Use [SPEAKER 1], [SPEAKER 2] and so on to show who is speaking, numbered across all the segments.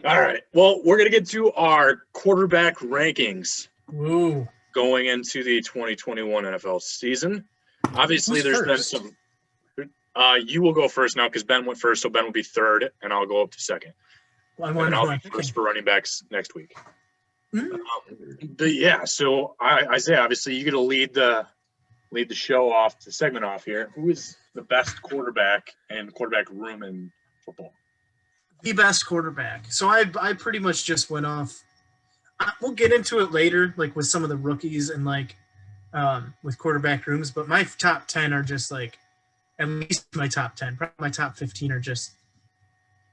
[SPEAKER 1] All right. Well, we're going to get to our quarterback rankings
[SPEAKER 2] Ooh.
[SPEAKER 1] going into the 2021 NFL season. Obviously,
[SPEAKER 2] Who's
[SPEAKER 1] there's been
[SPEAKER 2] first?
[SPEAKER 1] some. You will go first now because Ben went first, so Ben will be third, and I'll go up to second.
[SPEAKER 2] Well, I
[SPEAKER 1] And
[SPEAKER 2] wonder
[SPEAKER 1] then
[SPEAKER 2] who
[SPEAKER 1] I'll
[SPEAKER 2] I'm
[SPEAKER 1] be
[SPEAKER 2] picking.
[SPEAKER 1] first for running backs next week.
[SPEAKER 2] Mm-hmm.
[SPEAKER 1] But yeah, so Isaiah, obviously, you get to lead the show off, the segment off here. Who is the best quarterback and quarterback room in football?
[SPEAKER 2] The best quarterback. So I pretty much just went off. We'll get into it later, like with some of the rookies and like with quarterback rooms. But my top 10 are just like, at least my top 10, probably my top 15 are just,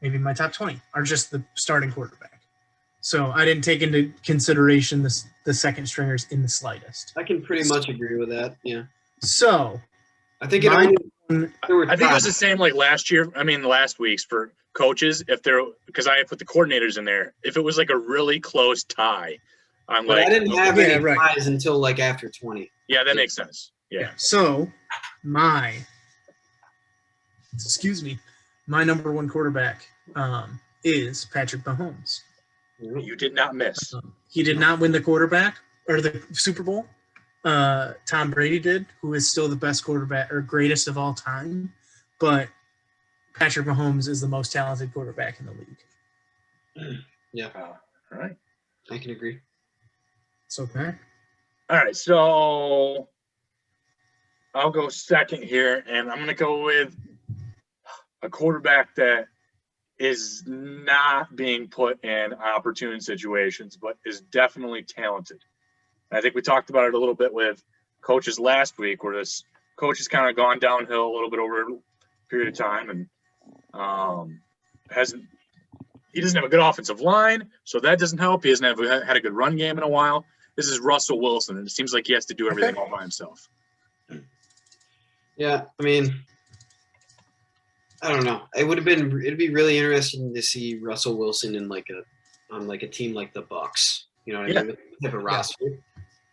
[SPEAKER 2] maybe my top 20 are just the starting quarterback. So I didn't take into consideration the second stringers in the slightest.
[SPEAKER 3] I can pretty much agree with that. Yeah.
[SPEAKER 2] So
[SPEAKER 3] I think it
[SPEAKER 2] my-
[SPEAKER 3] only.
[SPEAKER 1] I think it was the same like last year. I mean, last week's for coaches. If they're because I put the coordinators in there. If it was like a really close tie, I'm
[SPEAKER 3] But
[SPEAKER 1] like,
[SPEAKER 3] I didn't have
[SPEAKER 2] okay.
[SPEAKER 3] any
[SPEAKER 2] Yeah, right.
[SPEAKER 3] ties until like after 20.
[SPEAKER 1] yeah, that makes sense. Yeah.
[SPEAKER 2] So my number one quarterback is Patrick Mahomes.
[SPEAKER 1] You did not miss.
[SPEAKER 2] He did not win the quarterback or the Super Bowl. Tom Brady did, who is still the best quarterback or greatest of all time. But Patrick Mahomes is the most talented quarterback in the league.
[SPEAKER 3] Yeah.
[SPEAKER 1] All right.
[SPEAKER 3] I can agree.
[SPEAKER 2] It's okay.
[SPEAKER 1] All right. So I'll go second here, and I'm going to go with a quarterback that is not being put in opportune situations, but is definitely talented. I think we talked about it a little bit with coaches last week, where this coach has kind of gone downhill a little bit over a period of time, and he doesn't have a good offensive line, so that doesn't help. He hasn't had a good run game in a while. This is Russell Wilson, and it seems like he has to do everything all by himself.
[SPEAKER 3] Yeah, I mean, I don't know. It'd be really interesting to see Russell Wilson in on a team like the Bucks. You know what I mean? With the type of roster.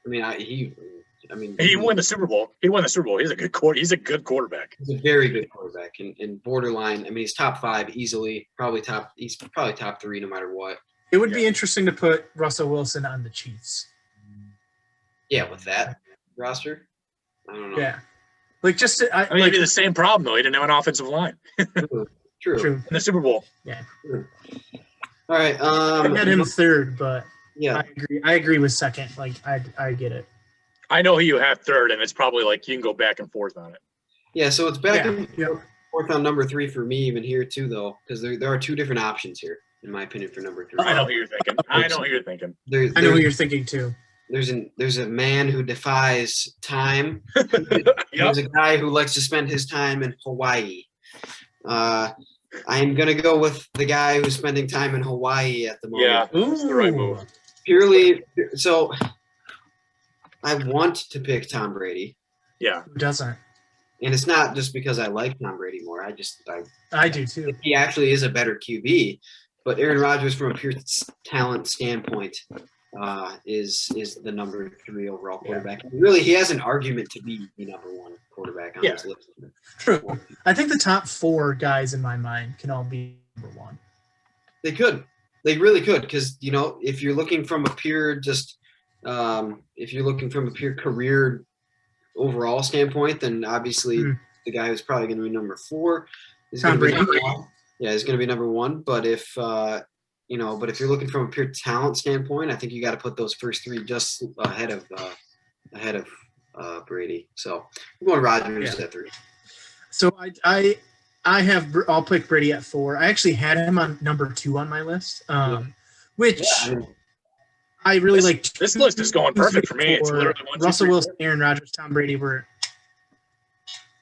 [SPEAKER 3] I mean,
[SPEAKER 1] He won the Super Bowl. He's a good quarterback.
[SPEAKER 3] He's a very good quarterback and borderline. I mean, he's top 5 easily. He's probably top 3 no matter what.
[SPEAKER 2] It would be interesting to put Russell Wilson on the Chiefs.
[SPEAKER 3] Yeah, with that roster, I don't know.
[SPEAKER 2] Yeah, like just
[SPEAKER 1] it'd be the same problem though. He didn't have an offensive line.
[SPEAKER 3] True.
[SPEAKER 1] In the Super Bowl.
[SPEAKER 2] Yeah.
[SPEAKER 3] True. All right.
[SPEAKER 2] I had him third, but
[SPEAKER 3] yeah,
[SPEAKER 2] I agree with second. Like I get it.
[SPEAKER 1] I know who you have third, and it's probably like you can go back and forth on it.
[SPEAKER 3] Yeah, so it's back and forth on number 3 for me even here too, though, because there are 2 different options here, in my opinion, for number 3.
[SPEAKER 1] I know who you're thinking. I know
[SPEAKER 2] who you're thinking too.
[SPEAKER 3] There's a man who defies time. There's a guy who likes to spend his time in Hawaii. I'm gonna go with the guy who's spending time in Hawaii at the moment.
[SPEAKER 1] Yeah, that's the right move.
[SPEAKER 3] Purely, so I want to pick Tom Brady.
[SPEAKER 1] Yeah.
[SPEAKER 2] Who doesn't?
[SPEAKER 3] And it's not just because I like Tom Brady more.
[SPEAKER 2] I do too.
[SPEAKER 3] He actually is a better QB, but Aaron Rodgers, from a pure talent standpoint, is the number 3 overall quarterback. Yeah. Really, he has an argument to be the number 1 quarterback on his list.
[SPEAKER 2] True. I think the top 4 guys in my mind can all be number 1.
[SPEAKER 3] They could. They really could, because if you're looking from a pure career overall standpoint, then obviously the guy who's probably going to be number 4 is going to be number 1. Yeah, he's going to be number 1. But if but if you're looking from a pure talent standpoint, I think you got to put those first 3 just ahead of Brady. So I'm going Rodgers at 3.
[SPEAKER 2] So I'll pick Brady at 4. I actually had him on number 2 on my list, which I really like.
[SPEAKER 1] This list is going perfect for me. It's literally 1, 2,
[SPEAKER 2] Russell
[SPEAKER 1] 3,
[SPEAKER 2] Wilson, Aaron Rodgers, Tom Brady were.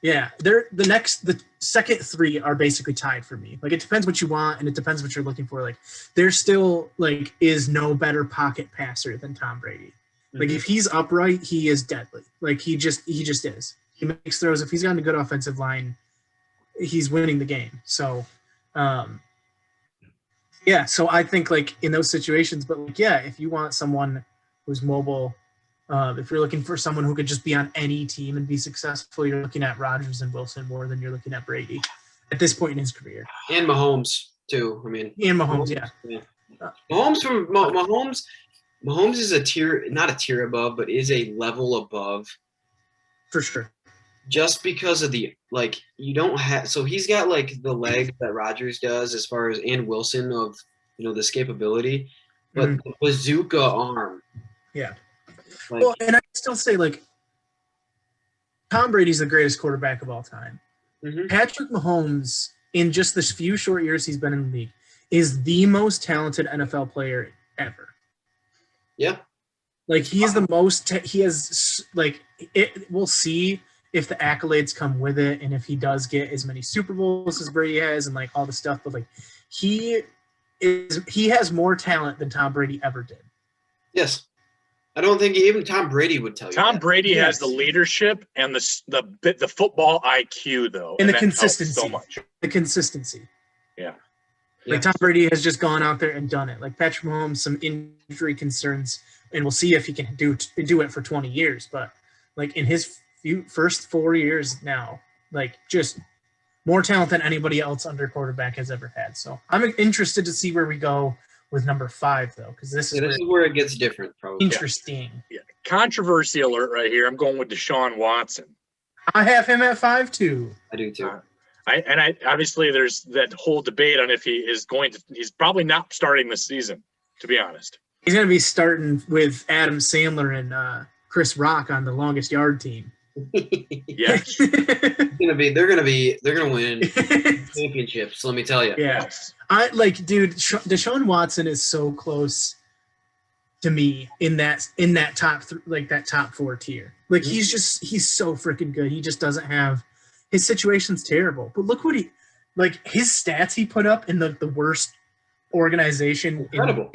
[SPEAKER 2] Yeah, the second 3 are basically tied for me. Like, it depends what you want, and it depends what you're looking for. Like, there still is no better pocket passer than Tom Brady. Like, if he's upright, he is deadly. Like, he just is. He makes throws. If he's got a good offensive line, he's winning the game. So, so I think in those situations, but if you want someone who's mobile. If you're looking for someone who could just be on any team and be successful, you're looking at Rodgers and Wilson more than you're looking at Brady at this point in his career.
[SPEAKER 3] And Mahomes, too. I mean,
[SPEAKER 2] and Mahomes, yeah.
[SPEAKER 3] Mahomes is a tier, not a tier above, but is a level above.
[SPEAKER 2] For sure.
[SPEAKER 3] Just because of you don't have, so he's got like the leg that Rodgers does as far as, and Wilson of, the escapability, but the bazooka arm.
[SPEAKER 2] Yeah.
[SPEAKER 3] Like,
[SPEAKER 2] Well, and I still say, like, Tom Brady's the greatest quarterback of all time. Patrick Mahomes, in just the few short years he's been in the league, is the most talented NFL player ever.
[SPEAKER 3] Yeah.
[SPEAKER 2] Like, he's the most, he has, like, we'll see if the accolades come with it and if he does get as many Super Bowls as Brady has and, like, all the stuff. But, like, he has more talent than Tom Brady ever did.
[SPEAKER 3] Yes. I don't think even Tom Brady would tell you
[SPEAKER 1] Tom
[SPEAKER 3] that.
[SPEAKER 1] Brady has the leadership and the football IQ, though.
[SPEAKER 2] And the consistency.
[SPEAKER 1] So much.
[SPEAKER 2] The consistency.
[SPEAKER 1] Yeah.
[SPEAKER 2] Like, Tom Brady has just gone out there and done it. Like, Patrick Mahomes, some injury concerns, and we'll see if he can do it for 20 years. But, like, in his first 4 years now, like, just more talent than anybody else under quarterback has ever had. So I'm interested to see where we go with number 5, though, because this is
[SPEAKER 3] where it gets different, probably.
[SPEAKER 2] Interesting.
[SPEAKER 1] Yeah. Controversy alert right here. I'm going with Deshaun Watson.
[SPEAKER 2] I have him at 5 too.
[SPEAKER 3] I do too.
[SPEAKER 1] I obviously there's that whole debate on if he is going to. He's probably not starting this season, to be honest.
[SPEAKER 2] He's going to be starting with Adam Sandler and Chris Rock on the longest yard team.
[SPEAKER 1] Yes.
[SPEAKER 3] They're gonna win championships. Let me tell you.
[SPEAKER 2] Yes. Deshaun Watson is so close to me in that top that top 4 tier. Like, he's so freaking good. He just doesn't have, his situation's terrible. But look what his stats he put up in the worst organization in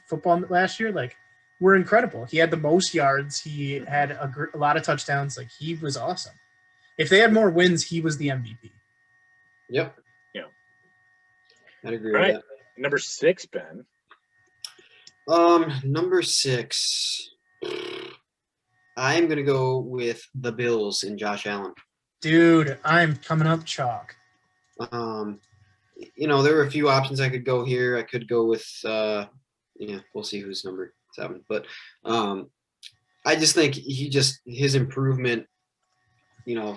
[SPEAKER 2] football last year, like, were incredible. He had the most yards. He had a lot of touchdowns. Like, he was awesome. If they had more wins, he was the MVP.
[SPEAKER 3] Yep.
[SPEAKER 1] Yeah.
[SPEAKER 3] I'd agree with that.
[SPEAKER 1] Number 6, Ben.
[SPEAKER 3] Number 6. I'm going to go with the Bills and Josh Allen.
[SPEAKER 2] Dude, I'm coming up chalk.
[SPEAKER 3] There were a few options I could go here. I could go with, we'll see who's number 7. But I just think his improvement,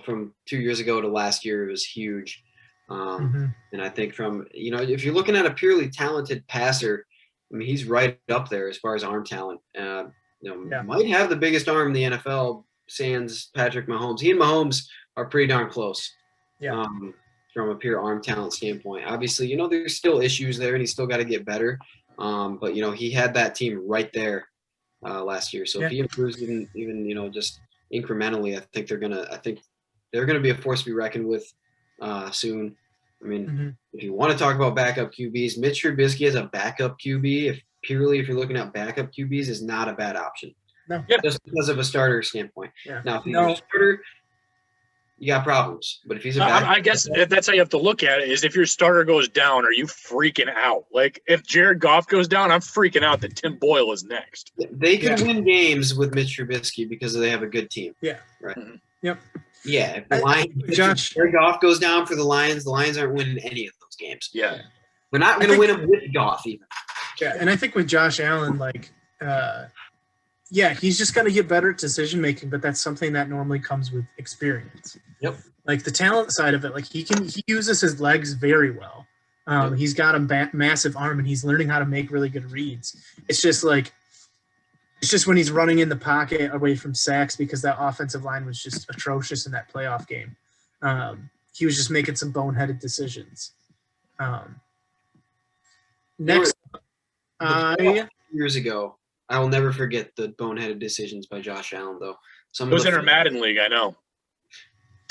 [SPEAKER 3] from 2 years ago to last year was huge. And I think if you're looking at a purely talented passer, I mean, he's right up there as far as arm talent. Might have the biggest arm in the NFL, sans Patrick Mahomes. He and Mahomes are pretty darn close.
[SPEAKER 2] Yeah.
[SPEAKER 3] From a pure arm talent standpoint. Obviously, there's still issues there, and he's still got to get better. But he had that team right there last year. So if he improves even just incrementally, I think they're gonna be a force to be reckoned with soon. I mean, if you want to talk about backup QBs, Mitch Trubisky as a backup QB, if you're looking at backup QBs, is not a bad option.
[SPEAKER 2] No.
[SPEAKER 3] Just because of a starter standpoint.
[SPEAKER 2] Yeah.
[SPEAKER 3] Now, if he's a starter, you got problems. But if he's a backup,
[SPEAKER 1] I guess that's how you have to look at it, is if your starter goes down, are you freaking out? Like, if Jared Goff goes down, I'm freaking out that Tim Boyle is next.
[SPEAKER 3] They could win games with Mitch Trubisky because they have a good team.
[SPEAKER 2] Yeah.
[SPEAKER 3] Right.
[SPEAKER 2] Yep.
[SPEAKER 3] Yeah. If the Lions,
[SPEAKER 2] Josh,
[SPEAKER 3] Jared Goff goes down for the Lions aren't winning any of those games.
[SPEAKER 1] Yeah.
[SPEAKER 3] They're not going to win them with Goff even.
[SPEAKER 2] Yeah, and I think with Josh Allen, he's just going to get better at decision making, but that's something that normally comes with experience.
[SPEAKER 3] Yep.
[SPEAKER 2] Like, the talent side of it, like, he uses his legs very well. He's got a massive arm, and he's learning how to make really good reads. It's just when he's running in the pocket away from sacks, because that offensive line was just atrocious in that playoff game. He was just making some boneheaded decisions. Next,
[SPEAKER 3] years ago, I will never forget the boneheaded decisions by Josh Allen, though.
[SPEAKER 1] It was in our Madden league, I know.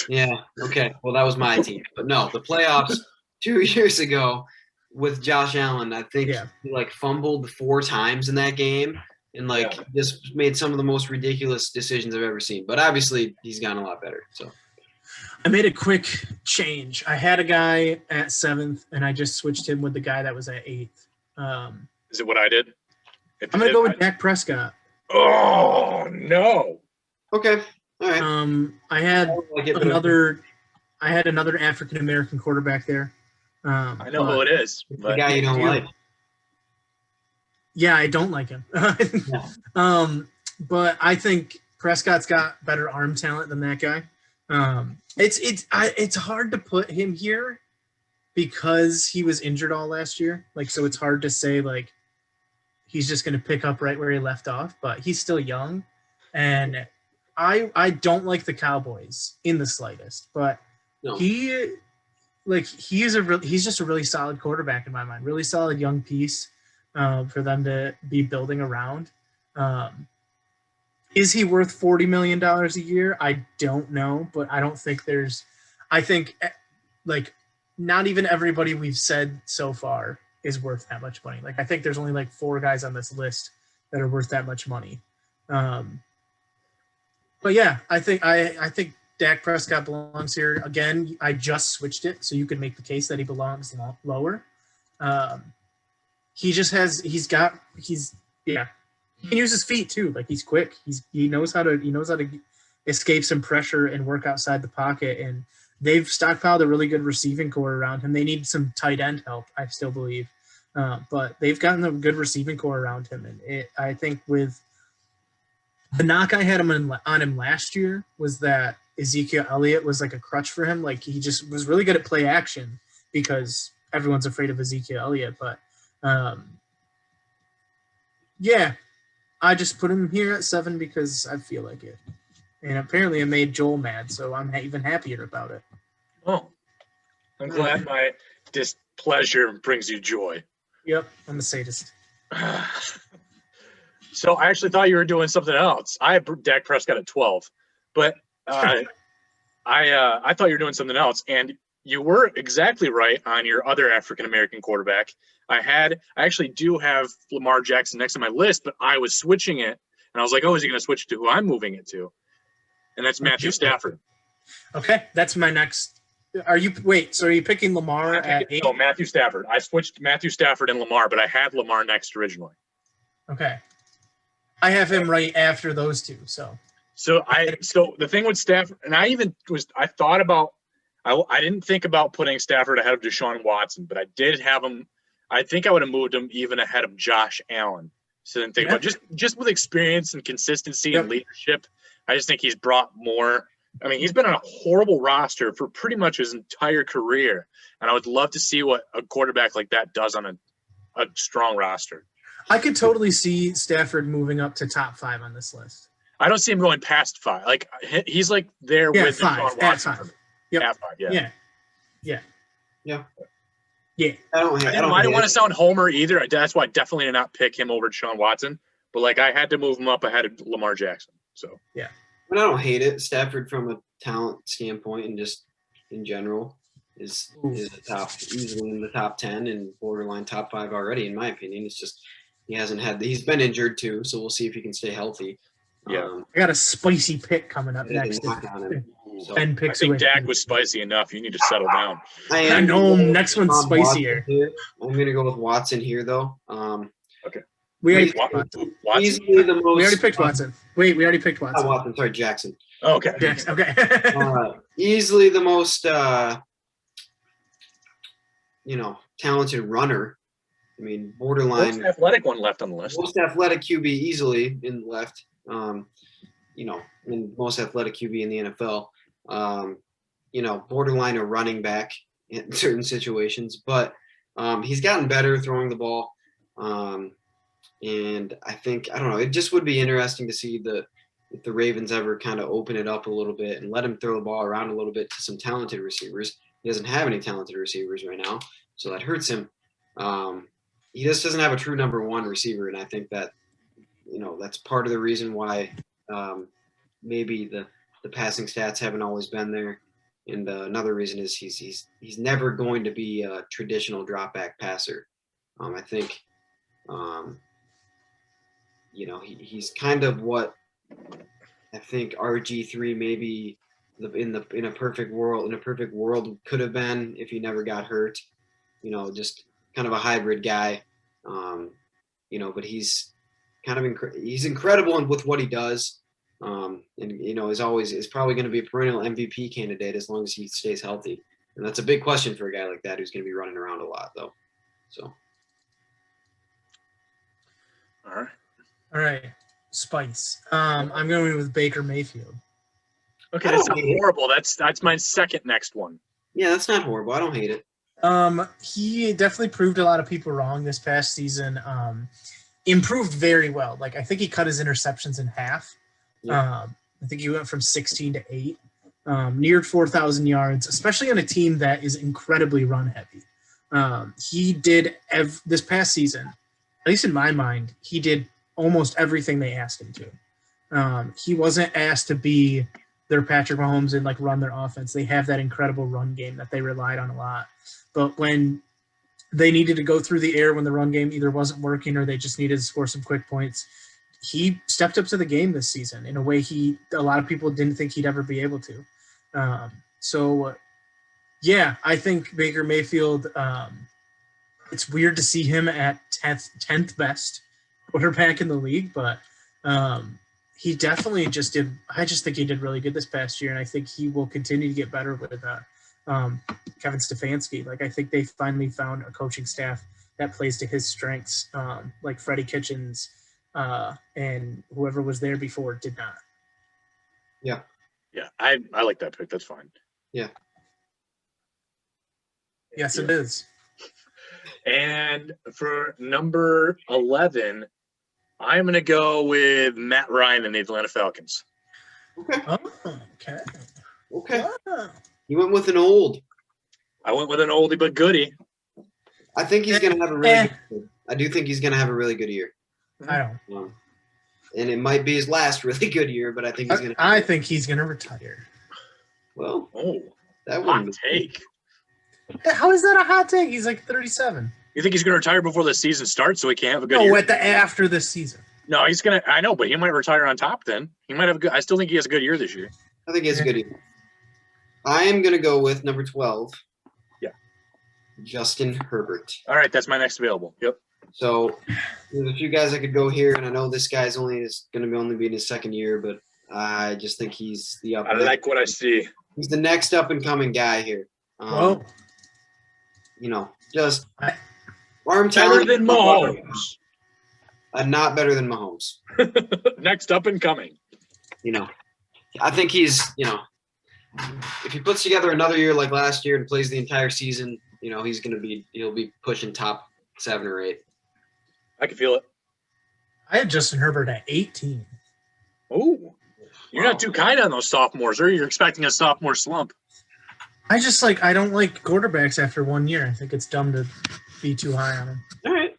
[SPEAKER 3] Yeah, okay. Well, that was my team. But no, the playoffs 2 years ago with Josh Allen, I think he fumbled 4 times in that game and just made some of the most ridiculous decisions I've ever seen. But obviously, he's gotten a lot better. So
[SPEAKER 2] I made a quick change. I had a guy at 7th, and I just switched him with the guy that was at 8th.
[SPEAKER 1] Is it what I did?
[SPEAKER 2] I'm going to go with Dak Prescott.
[SPEAKER 1] Oh, no.
[SPEAKER 3] Okay. All right.
[SPEAKER 2] I had another African-American quarterback there.
[SPEAKER 1] I know who it is.
[SPEAKER 3] The guy you don't like.
[SPEAKER 2] Yeah, I don't like him. But I think Prescott's got better arm talent than that guy. It's hard to put him here because he was injured all last year. Like, so it's hard to say like he's just going to pick up right where he left off. But he's still young, and I don't like the Cowboys in the slightest. But he's just a really solid quarterback in my mind. Really solid young piece for them to be building around. Is he worth $40 million a year? I don't know, but I don't think I think like not even everybody we've said so far is worth that much money. Like I think there's only like 4 guys on this list that are worth that much money. But yeah, I think Dak Prescott belongs here. Again, I just switched it so you could make the case that he belongs lower. He can use his feet too. Like he's quick. He knows how to escape some pressure and work outside the pocket. And they've stockpiled a really good receiving core around him. They need some tight end help, I still believe, but they've gotten a good receiving core around him. And I think with the knock I had on him last year was that Ezekiel Elliott was like a crutch for him. Like he just was really good at play action because everyone's afraid of Ezekiel Elliott. But yeah. I just put him here at 7 because I feel like it. And apparently it made Joel mad, so I'm even happier about it.
[SPEAKER 1] Oh, I'm glad my displeasure brings you joy.
[SPEAKER 2] Yep, I'm a sadist.
[SPEAKER 1] So I actually thought you were doing something else. I had Dak Prescott at 12, but I thought you were doing something else, and you were exactly right on your other African-American quarterback. I actually do have Lamar Jackson next on my list, but I was switching it, and I was like, oh, is he going to switch to who I'm moving it to? And that's Matthew Stafford.
[SPEAKER 2] Okay, that's my next. So are you picking Lamar at 8?
[SPEAKER 1] No, Matthew Stafford. I switched Matthew Stafford and Lamar, but I had Lamar next originally.
[SPEAKER 2] Okay. I have him right after those two, so.
[SPEAKER 1] So the thing with Stafford, and I didn't think about putting Stafford ahead of Deshaun Watson, but I did have him. I think I would have moved him even ahead of Josh Allen. So then think about just with experience and consistency and leadership. I just think he's brought more. I mean, he's been on a horrible roster for pretty much his entire career, and I would love to see what a quarterback like that does on a strong roster.
[SPEAKER 2] I could totally see Stafford moving up to top 5 on this list.
[SPEAKER 1] I don't see him going past 5. Like he's like there with
[SPEAKER 2] 5.
[SPEAKER 1] Deshaun
[SPEAKER 2] Watson.
[SPEAKER 1] At 5.
[SPEAKER 2] Yep.
[SPEAKER 1] At 5. Yeah. I don't want to sound homer either. That's why I definitely did not pick him over Deshaun Watson. But like I had to move him up ahead of Lamar Jackson. So
[SPEAKER 2] yeah.
[SPEAKER 3] But I don't hate it. Stafford from a talent standpoint and just in general is easily in the top 10 and borderline top 5 already, in my opinion. It's just he's been injured too, so we'll see if he can stay healthy.
[SPEAKER 1] Yeah.
[SPEAKER 2] I got a spicy pick coming up next.
[SPEAKER 3] So,
[SPEAKER 2] 10 picks
[SPEAKER 1] I think
[SPEAKER 2] away.
[SPEAKER 1] Dak was spicy enough. You need to settle down.
[SPEAKER 2] I know. Next one's spicier.
[SPEAKER 3] I'm going to go with Watson here, though.
[SPEAKER 1] Okay.
[SPEAKER 2] We already picked Watson. Wait, we already picked Watson.
[SPEAKER 3] Watson. Sorry, Jackson.
[SPEAKER 1] Oh, okay.
[SPEAKER 2] Jackson. Okay.
[SPEAKER 3] Easily the most, talented runner. I mean, borderline.
[SPEAKER 1] Most athletic one left on the list.
[SPEAKER 3] Most athletic QB easily in the left. And most athletic QB in the NFL. Borderline a running back in certain situations, but he's gotten better throwing the ball. And I think, I don't know, it just would be interesting to see if the Ravens ever kind of open it up a little bit and let him throw the ball around a little bit to some talented receivers. He doesn't have any talented receivers right now, so that hurts him. He just doesn't have a true number 1 receiver, and I think that, that's part of the reason why maybe the passing stats haven't always been there. And another reason is he's never going to be a traditional drop back passer. I think, he's kind of what I think RG3 maybe in a perfect world could have been if he never got hurt. Just kind of a hybrid guy. But he's kind of he's incredible with what he does. Is probably going to be a perennial MVP candidate as long as he stays healthy. And that's a big question for a guy like that who's going to be running around a lot, though. So.
[SPEAKER 2] All right, Spice. I'm going with Baker Mayfield.
[SPEAKER 1] Okay, that's not horrible. That's my second next one.
[SPEAKER 3] Yeah, that's not horrible. I don't hate it.
[SPEAKER 2] He definitely proved a lot of people wrong this past season. Improved very well. Like, I think he cut his interceptions in half.
[SPEAKER 3] Yeah.
[SPEAKER 2] I think he went from 16 to 8. Neared 4,000 yards, especially on a team that is incredibly run heavy. He did this past season, at least in my mind, he did almost everything they asked him to. He wasn't asked to be their Patrick Mahomes and like run their offense. They have that incredible run game that they relied on a lot. But when they needed to go through the air, when the run game either wasn't working or they just needed to score some quick points, he stepped up to the game this season in a way a lot of people didn't think he'd ever be able to. Yeah, I think Baker Mayfield, it's weird to see him at 10th best quarterback in the league, but he definitely just did. I just think he did really good this past year, and I think he will continue to get better with Kevin Stefanski. Like, I think they finally found a coaching staff that plays to his strengths, like Freddie Kitchens and whoever was there before did not.
[SPEAKER 3] Yeah.
[SPEAKER 1] Yeah, I like that pick. That's fine.
[SPEAKER 3] Yeah.
[SPEAKER 2] Yes, it is.
[SPEAKER 1] And for number 11, I'm going to go with Matt Ryan and the Atlanta Falcons.
[SPEAKER 3] Okay.
[SPEAKER 2] Oh, okay.
[SPEAKER 3] Okay.
[SPEAKER 2] Oh.
[SPEAKER 3] You went with an old.
[SPEAKER 1] I went with an oldie but goodie.
[SPEAKER 3] I think he's going to have a really good year. I do think he's going to have a really good year.
[SPEAKER 2] I don't.
[SPEAKER 3] And it might be his last really good year, but I think he's going to.
[SPEAKER 2] I think he's going to retire.
[SPEAKER 3] Well, that
[SPEAKER 1] hot
[SPEAKER 3] wouldn't
[SPEAKER 1] take.
[SPEAKER 2] How is that a hot take? He's like 37.
[SPEAKER 1] You think he's going to retire before the season starts so he can't have a good year?
[SPEAKER 2] No, after this season.
[SPEAKER 1] No, he's going to – I know, but he might retire on top then. He might have a good – I still think he has a good year this year.
[SPEAKER 3] I think he has a good year. I am going to go with number 12.
[SPEAKER 1] Yeah.
[SPEAKER 3] Justin Herbert.
[SPEAKER 1] All right, that's my next available. Yep.
[SPEAKER 3] So there's a few guys I could go here, and I know this guy's going to only be in his second year, but I just think he's the
[SPEAKER 1] I like what I see.
[SPEAKER 3] He's the next up-and-coming guy here. Just arm
[SPEAKER 1] better
[SPEAKER 3] talent.
[SPEAKER 1] Than Mahomes.
[SPEAKER 3] Not better than Mahomes.
[SPEAKER 1] Next up and coming.
[SPEAKER 3] I think he's, if he puts together another year like last year and plays the entire season, he'll be pushing top 7 or 8.
[SPEAKER 1] I can feel it.
[SPEAKER 2] I had Justin Herbert at 18.
[SPEAKER 1] Oh, you're not too kind on those sophomores, or you're expecting a sophomore slump.
[SPEAKER 2] I don't like quarterbacks after 1 year. I think it's dumb to be too high on them.
[SPEAKER 3] All right.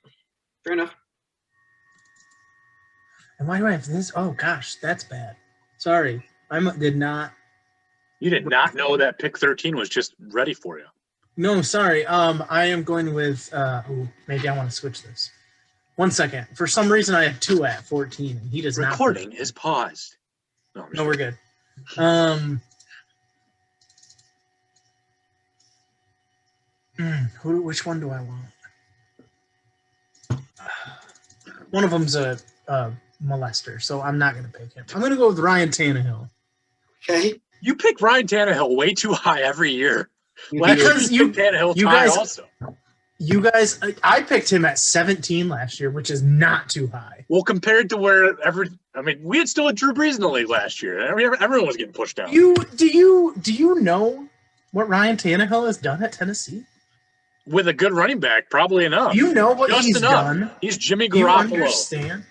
[SPEAKER 3] Fair enough.
[SPEAKER 2] And why do I have this? Oh, gosh, that's bad. Sorry. Did not.
[SPEAKER 1] You did not know that pick 13 was just ready for you.
[SPEAKER 2] No, sorry. I am going with maybe I want to switch this. 1 second. For some reason, I have 2 at 14, and he does not.
[SPEAKER 1] Recording is paused.
[SPEAKER 2] No, we're good. Which one do I want? One of them's a molester, so I'm not going to pick him. I'm going to go with Ryan Tannehill.
[SPEAKER 3] Okay.
[SPEAKER 1] You pick Ryan Tannehill way too high every year.
[SPEAKER 2] Because you guys
[SPEAKER 1] also.
[SPEAKER 2] You guys, I picked him at 17 last year, which is not too high.
[SPEAKER 1] Well, compared to we had still had Drew Brees in the league last year. Everyone was getting pushed down.
[SPEAKER 2] Do you know what Ryan Tannehill has done at Tennessee?
[SPEAKER 1] With a good running back, probably enough.
[SPEAKER 2] You know what he's done.
[SPEAKER 1] He's Jimmy Garoppolo.
[SPEAKER 2] You understand?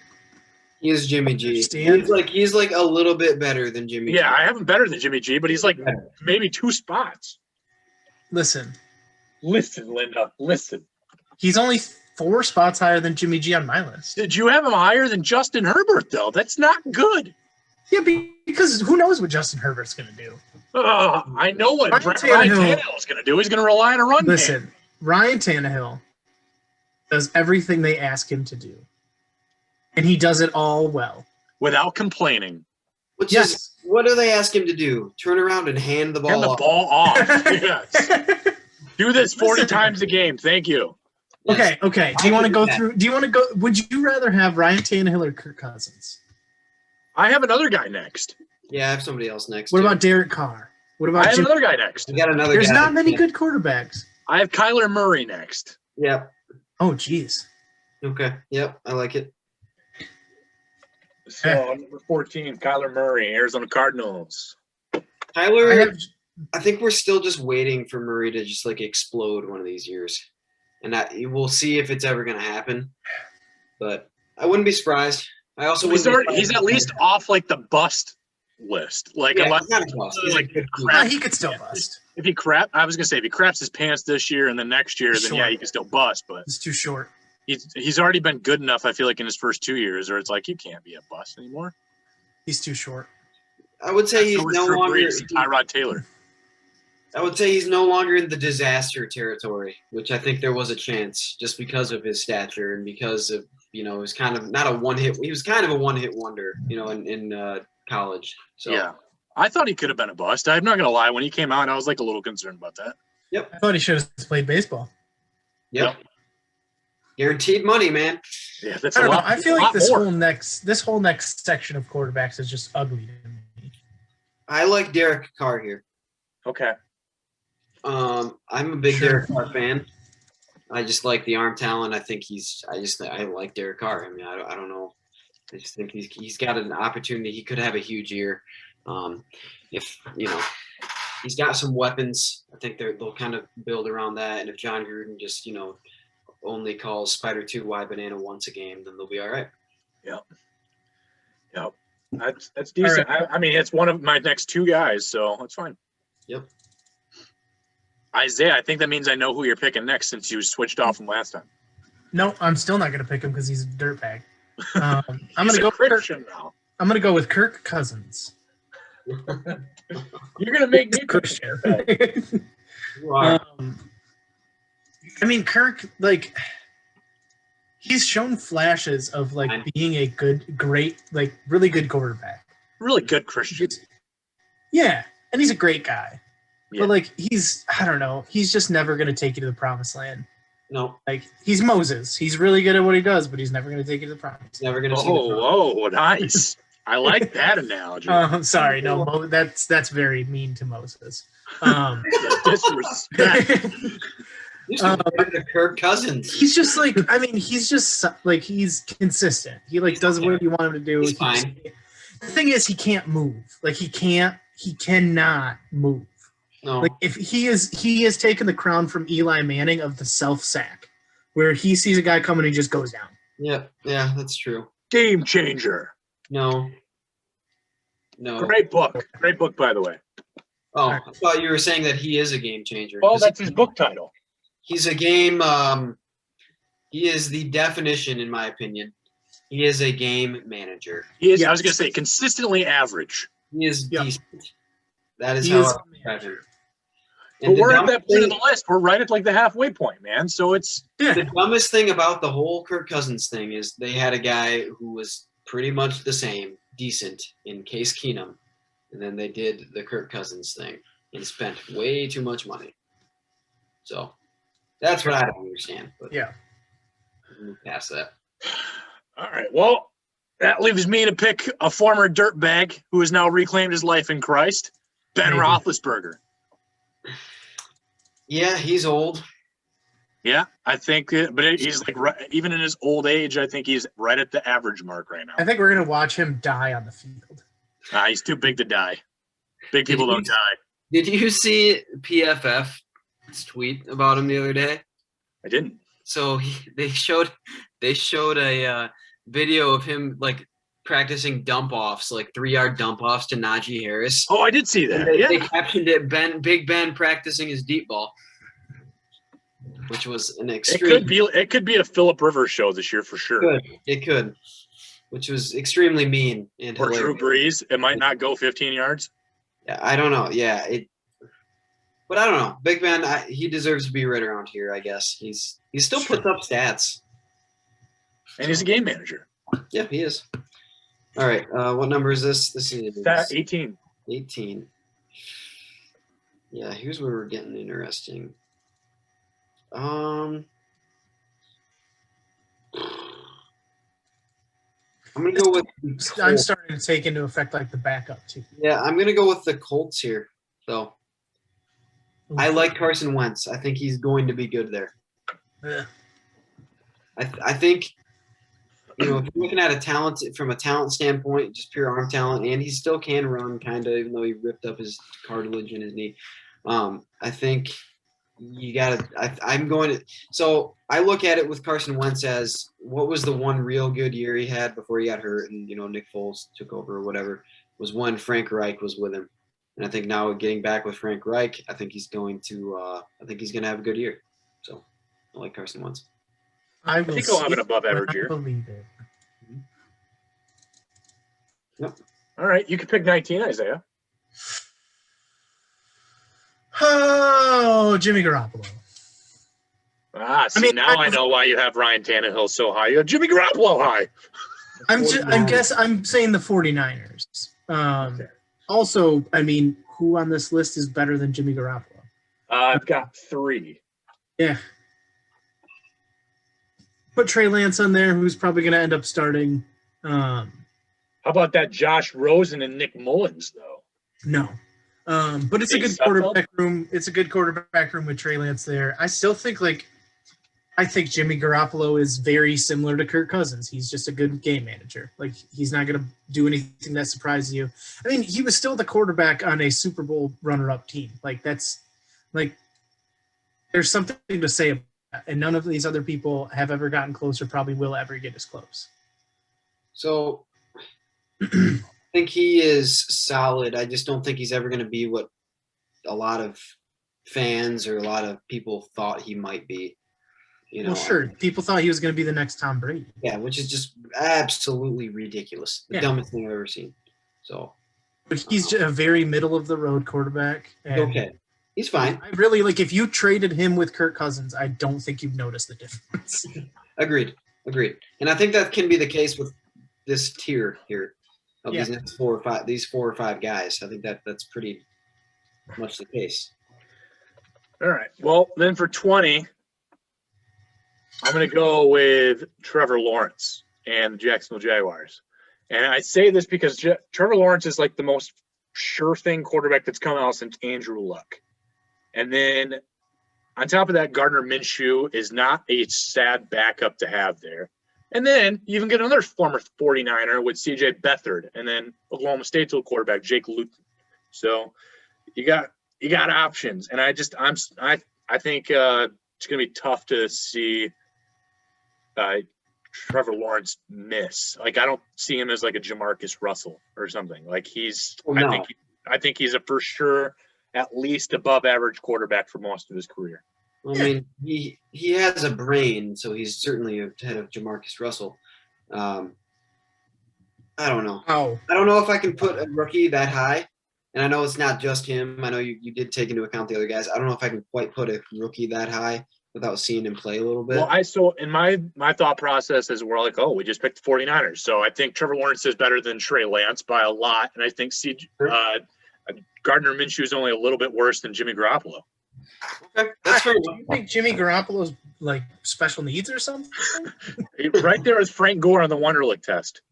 [SPEAKER 3] He is Jimmy G. He's like a little bit better than Jimmy G.
[SPEAKER 1] Yeah, I have him better than Jimmy G, but he's like maybe 2 spots.
[SPEAKER 2] Listen,
[SPEAKER 1] Linda. Listen.
[SPEAKER 2] He's only 4 spots higher than Jimmy G on my list.
[SPEAKER 1] Did you have him higher than Justin Herbert, though? That's not good.
[SPEAKER 2] Yeah, because who knows what Justin Herbert's going to do?
[SPEAKER 1] I know what Ryan Tannehill's going to do. He's going to rely on a run game.
[SPEAKER 2] Ryan Tannehill does everything they ask him to do. And he does it all well.
[SPEAKER 1] Without complaining.
[SPEAKER 3] What do they ask him to do? Turn around and hand the ball off.
[SPEAKER 1] Hand the ball off. Yes. Do this 40 times a game. Thank you.
[SPEAKER 2] Okay. Do you want to go through? Would you rather have Ryan Tannehill or Kirk Cousins?
[SPEAKER 1] I have another guy next.
[SPEAKER 3] Yeah, I have somebody else next.
[SPEAKER 2] What about Derek Carr? What about
[SPEAKER 1] I have another guy next.
[SPEAKER 3] I got another
[SPEAKER 2] There's
[SPEAKER 3] guy.
[SPEAKER 2] not many good quarterbacks.
[SPEAKER 1] I have Kyler Murray next.
[SPEAKER 3] Yep.
[SPEAKER 2] Oh, geez.
[SPEAKER 3] Okay. Yep. I like it.
[SPEAKER 1] So number 14, Kyler Murray, Arizona Cardinals.
[SPEAKER 3] Tyler, I think we're still just waiting for Murray to just like explode one of these years, and we'll see if it's ever going to happen. But I wouldn't be surprised. I also
[SPEAKER 1] he's at least off like the bust list. Like
[SPEAKER 3] yeah,
[SPEAKER 1] unless
[SPEAKER 3] he's not a bust. He's
[SPEAKER 1] like
[SPEAKER 3] a good
[SPEAKER 2] No, he could still bust.
[SPEAKER 1] if he craps his pants this year and then next year, then yeah, he can still bust. But
[SPEAKER 2] He's too short.
[SPEAKER 1] He's already been good enough, I feel like, in his first 2 years, or it's like you can't be a bust anymore.
[SPEAKER 2] He's too short.
[SPEAKER 3] I would say he's no longer
[SPEAKER 1] Tyrod Taylor.
[SPEAKER 3] I would say he's no longer in the disaster territory, which I think there was a chance just because of his stature and because of it was kind of not a one hit. He was kind of a one hit wonder, in college. So
[SPEAKER 1] yeah, I thought he could have been a bust. I'm not gonna lie. When he came out, I was like a little concerned about that.
[SPEAKER 3] Yep.
[SPEAKER 2] I thought he should have played baseball.
[SPEAKER 3] Yep. Guaranteed money, man.
[SPEAKER 1] Yeah, that's
[SPEAKER 2] I
[SPEAKER 1] a
[SPEAKER 2] don't know.
[SPEAKER 1] lot.
[SPEAKER 2] I feel like this
[SPEAKER 1] more.
[SPEAKER 2] whole next section of quarterbacks is just ugly to me.
[SPEAKER 3] I like Derek Carr here.
[SPEAKER 1] Okay.
[SPEAKER 3] I'm a big Derek Carr fan. I just like the arm talent. I think I like Derek Carr. I mean, I don't know. I just think he's got an opportunity. He could have a huge year. If he's got some weapons. I think they'll kind of build around that. And if John Gruden just only calls Spider 2 wide banana once a game, then they'll be all right.
[SPEAKER 1] Yep. That's decent. Right. I mean, it's one of my next 2 guys, so that's fine.
[SPEAKER 3] Yep.
[SPEAKER 1] Isaiah, I think that means I know who you're picking next since you switched off from last time.
[SPEAKER 2] No, I'm still not going to pick him because he's a dirtbag. I'm going to go
[SPEAKER 1] Christian now.
[SPEAKER 2] I'm going to go with Kirk Cousins.
[SPEAKER 1] You're going to make me Christian.
[SPEAKER 2] I mean, Kirk, like, he's shown flashes of, like, being a great, like, really good quarterback.
[SPEAKER 1] Really good Christian.
[SPEAKER 2] Yeah, and he's a great guy.
[SPEAKER 1] Yeah.
[SPEAKER 2] But, like, I don't know, he's just never going to take you to the promised land.
[SPEAKER 3] No.
[SPEAKER 2] Like, he's Moses. He's really good at what he does, but he's never going to take you to the promised land.
[SPEAKER 3] Never going to see
[SPEAKER 1] Oh, nice. I like that analogy.
[SPEAKER 2] Sorry, no, that's very mean to Moses.
[SPEAKER 1] Disrespect.
[SPEAKER 3] Kirk Cousins.
[SPEAKER 2] He's just like, I mean, he's consistent. He like does what you want him to do.
[SPEAKER 3] He's fine.
[SPEAKER 2] The thing is, he can't move. Like he cannot move.
[SPEAKER 3] No.
[SPEAKER 2] Like if he has taken the crown from Eli Manning of the self sack, where he sees a guy coming and he just goes down.
[SPEAKER 3] Yeah, that's true.
[SPEAKER 1] Game changer.
[SPEAKER 3] No.
[SPEAKER 1] Great book, by the way.
[SPEAKER 3] Oh, I thought you were saying that he is a game changer.
[SPEAKER 1] Well, that's his book title.
[SPEAKER 3] He's a game. He is the definition, in my opinion. He is a game manager.
[SPEAKER 1] He is. Yes. I was going to say consistently average.
[SPEAKER 3] He is decent. That is how I describe him.
[SPEAKER 1] But we're at that point of the list. We're right at like the halfway point, man. So it's
[SPEAKER 3] the dumbest thing about the whole Kirk Cousins thing is they had a guy who was pretty much the same, decent in Case Keenum, and then they did the Kirk Cousins thing and spent way too much money. So that's what I don't understand. But
[SPEAKER 2] yeah,
[SPEAKER 3] move past that.
[SPEAKER 1] All right. Well, that leaves me to pick a former dirtbag who has now reclaimed his life in Christ, Ben Roethlisberger.
[SPEAKER 3] Yeah, he's old.
[SPEAKER 1] Yeah, I think, but he's like even in his old age, I think he's right at the average mark right now.
[SPEAKER 2] I think we're gonna watch him die on the field.
[SPEAKER 1] He's too big to die. Big people don't die.
[SPEAKER 3] Did you see PFF's tweet about him the other day?
[SPEAKER 1] I didn't.
[SPEAKER 3] So they showed a video of him like practicing dump offs, like 3-yard dump offs to Najee Harris.
[SPEAKER 1] Oh, I did see that.
[SPEAKER 3] They captioned it Big Ben practicing his deep ball, which was an extreme.
[SPEAKER 1] It could be a Phillip Rivers show this year for sure.
[SPEAKER 3] It could, which was extremely mean and
[SPEAKER 1] or
[SPEAKER 3] hilarious.
[SPEAKER 1] Drew Brees. It might not go 15 yards.
[SPEAKER 3] Yeah, I don't know. Yeah, but I don't know. Big Ben, he deserves to be right around here. I guess he still puts up stats,
[SPEAKER 1] and he's a game manager.
[SPEAKER 3] Yeah, he is. All right, what number is this? This is
[SPEAKER 1] 18.
[SPEAKER 3] 18. Yeah, here's where we're getting interesting. I'm gonna go with.
[SPEAKER 2] I'm starting to take into effect like the backup too.
[SPEAKER 3] Yeah, I'm gonna go with the Colts here, though. I like Carson Wentz. I think he's going to be good there.
[SPEAKER 2] Yeah.
[SPEAKER 3] I think if you're looking at from a talent standpoint, just pure arm talent, and he still can run kind of, even though he ripped up his cartilage in his knee. I think you got to. I'm going to. So I look at it with Carson Wentz as what was the one real good year he had before he got hurt, and Nick Foles took over or whatever, was when Frank Reich was with him. And I think now getting back with Frank Reich, I think he's going to have a good year. So I like Carson Wentz.
[SPEAKER 1] I think he'll have an above average year.
[SPEAKER 2] Believe it.
[SPEAKER 3] Yep.
[SPEAKER 1] All right, you can pick 19, Isaiah.
[SPEAKER 2] Oh, Jimmy Garoppolo.
[SPEAKER 1] I know why you have Ryan Tannehill so high. You have Jimmy Garoppolo high.
[SPEAKER 2] I'm saying the 49ers. Okay. Also, who on this list is better than Jimmy Garoppolo?
[SPEAKER 1] I've got 3.
[SPEAKER 2] Yeah. Put Trey Lance on there, who's probably going to end up starting.
[SPEAKER 1] How about that Josh Rosen and Nick Mullins, though?
[SPEAKER 2] No. But it's a good quarterback room. It's a good quarterback room with Trey Lance there. I still think I think Jimmy Garoppolo is very similar to Kirk Cousins. He's just a good game manager. He's not going to do anything that surprises you. He was still the quarterback on a Super Bowl runner-up team. There's something to say about that. And none of these other people have ever gotten close or probably will ever get as close.
[SPEAKER 3] So I think he is solid. I just don't think he's ever going to be what a lot of fans or a lot of people thought he might be.
[SPEAKER 2] Well, sure. People thought he was going to be the next Tom Brady.
[SPEAKER 3] Yeah, which is just absolutely ridiculous. The dumbest thing I've ever seen. So,
[SPEAKER 2] but he's a very middle of the road quarterback.
[SPEAKER 3] Okay, he's fine.
[SPEAKER 2] I really if you traded him with Kirk Cousins, I don't think you'd notice the difference.
[SPEAKER 3] Agreed. And I think that can be the case with this tier here of these next 4 or 5 guys. I think that's pretty much the case.
[SPEAKER 1] All right. Well, then for 20. I'm going to go with Trevor Lawrence and the Jacksonville Jaguars. And I say this because Trevor Lawrence is the most sure thing quarterback that's come out since Andrew Luck. And then on top of that, Gardner Minshew is not a sad backup to have there. And then you even get another former 49er with C.J. Beathard, and then Oklahoma State's old quarterback, Jake Luton. So you got options. And I think it's going to be tough to see Trevor Lawrence miss. I don't see him as a Jamarcus Russell or something. I think he's a for sure at least above average quarterback for most of his career.
[SPEAKER 3] He has a brain, so he's certainly ahead of Jamarcus Russell. I don't know.
[SPEAKER 2] Oh.
[SPEAKER 3] I don't know if I can put a rookie that high. And I know it's not just him. I know you did take into account the other guys. I don't know if I can quite put a rookie that high without seeing him play a little bit.
[SPEAKER 1] Well, in my thought process is we're we just picked the 49ers. So I think Trevor Lawrence is better than Trey Lance by a lot. And I think Gardner Minshew is only a little bit worse than Jimmy Garoppolo.
[SPEAKER 3] Okay, that's fair.
[SPEAKER 2] Do you think Jimmy Garoppolo's special needs or something?
[SPEAKER 1] Right there with Frank Gore on the Wonderlic test.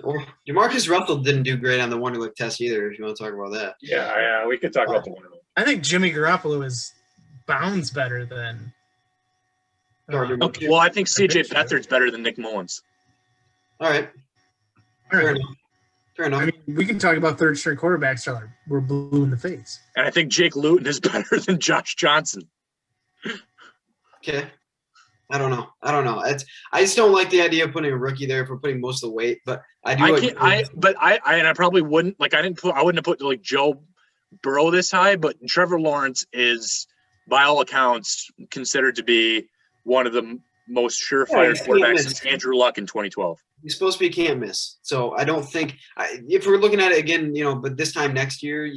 [SPEAKER 3] Well, Jamarcus Russell didn't do great on the Wonderlic test either, if you want to talk about that.
[SPEAKER 1] Yeah, we could talk about the Wonderlic.
[SPEAKER 2] I think Jimmy Garoppolo is bounds better than
[SPEAKER 1] okay, well, I think C.J. Beathard's better than Nick Mullins.
[SPEAKER 3] All right. Fair enough.
[SPEAKER 2] We can talk about third-string quarterbacks till we're blue in the face.
[SPEAKER 1] And I think Jake Luton is better than Josh Johnson.
[SPEAKER 3] Okay. I don't know. I just don't like the idea of putting a rookie there for putting most of the weight, but I do.
[SPEAKER 1] I probably wouldn't I wouldn't have put Joe Burrow this high, but Trevor Lawrence is by all accounts considered to be one of the most surefire quarterbacks since Andrew Luck in 2012.
[SPEAKER 3] He's supposed to be can't miss. So I don't think if we're looking at it again, but this time next year,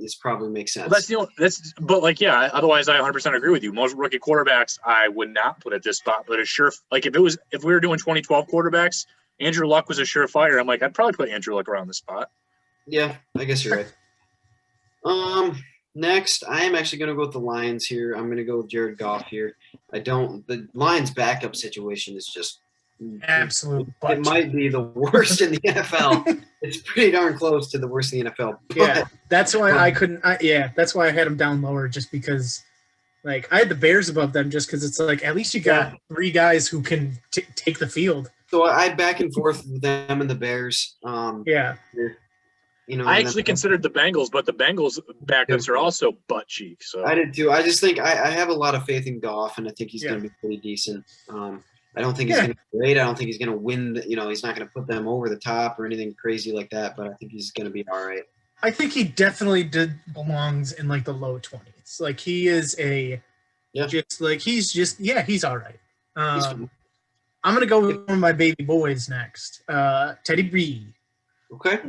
[SPEAKER 3] this probably makes sense.
[SPEAKER 1] Otherwise I 100% agree with you. Most rookie quarterbacks I would not put at this spot, but if we were doing 2012 quarterbacks, Andrew Luck was a surefire. I'd probably put Andrew Luck around this spot.
[SPEAKER 3] Yeah, I guess you're right. Next, I am actually going to go with the Lions here. I'm going to go with Jared Goff here. The Lions backup situation is just
[SPEAKER 2] absolute.
[SPEAKER 3] It might be the worst in the NFL. It's pretty darn close to the worst in the NFL.
[SPEAKER 2] That's why I couldn't. That's why I had him down lower, just because Like I had the Bears above them just because it's like at least you got three guys who can take the field.
[SPEAKER 3] So I back and forth with them and the Bears.
[SPEAKER 2] Yeah.
[SPEAKER 3] You know,
[SPEAKER 1] I actually considered the Bengals, but the Bengals backups are also butt cheek. So
[SPEAKER 3] I did too. I just think I have a lot of faith in Goff, and I think he's going to be pretty decent. I don't think he's going to be great. I don't think he's going to win. He's not going to put them over the top or anything crazy like that. But I think he's going to be all right.
[SPEAKER 2] I think he definitely belongs in like the low 20s. Like he is he's all right. I'm gonna go with one of my baby boys next. Teddy B.
[SPEAKER 3] Okay.